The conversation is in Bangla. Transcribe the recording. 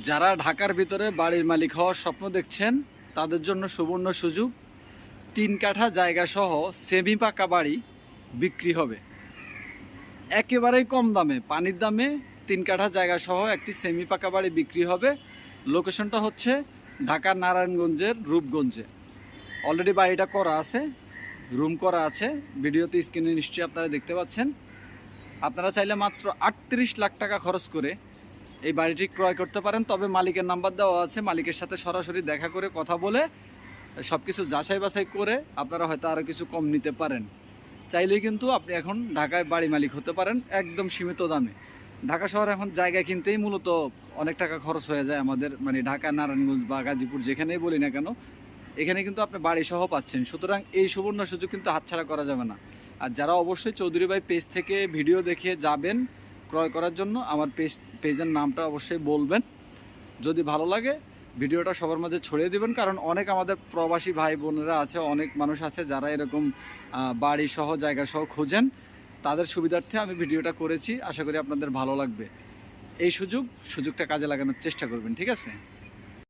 যারা ঢাকার ভিতরে বাড়ির মালিক হওয়ার স্বপ্ন দেখছেন তাদের জন্য সুবর্ণ সুযোগ। 3 কাঠা জায়গা সহ সেমি পাকা বাড়ি বিক্রি হবে একেবারেই কম দামে, পানির দামে। 3 কাঠা জায়গা সহ একটি সেমি পাকা বাড়ি বিক্রি হবে। লোকেশনটা হচ্ছে ঢাকার নারায়ণগঞ্জের রূপগঞ্জে। অলরেডি বাড়িটা করা আছে, রুম করা আছে, ভিডিওতে স্ক্রিনে নিশ্চয়ই আপনারা দেখতে পাচ্ছেন। আপনারা চাইলে মাত্র 38 লাখ টাকা খরচ করে এই বাড়িটি ক্রয় করতে পারেন। তবে মালিকের নাম্বার দেওয়া আছে, মালিকের সাথে সরাসরি দেখা করে কথা বলে সব কিছু যাচাই বাছাই করে আপনারা হয়তো আরও কিছু কম নিতে পারেন। চাইলেই কিন্তু আপনি এখন ঢাকায় বাড়ি মালিক হতে পারেন একদম সীমিত দামে। ঢাকা শহরে এখন জায়গা কিনতেই মূলত অনেক টাকা খরচ হয়ে যায় আমাদের, মানে ঢাকা, নারায়ণগঞ্জ বা গাজীপুর যেখানেই বলি না কেন, এখানে কিন্তু আপনি বাড়ি সহ পাচ্ছেন। সুতরাং এই সুবর্ণ সুযোগ কিন্তু হাতছাড়া করা যাবে না। আর যারা অবশ্যই চৌধুরী ভাই পেজ থেকে ভিডিও দেখে যাবেন ক্রয় করার জন্য, আমার পেজের নামটা অবশ্যই বলবেন। যদি ভালো লাগে ভিডিওটা সবার মাঝে ছড়িয়ে দিবেন, কারণ অনেক আমাদের প্রবাসী ভাই বোনেরা আছে, অনেক মানুষ আছে যারা এরকম বাড়ি সহ জায়গা সহ খোঁজেন। তাদের সুবিধার্থে আমি ভিডিওটা করেছি, আশা করি আপনাদের ভালো লাগবে। এই সুযোগটা কাজে লাগানোর চেষ্টা করবেন, ঠিক আছে?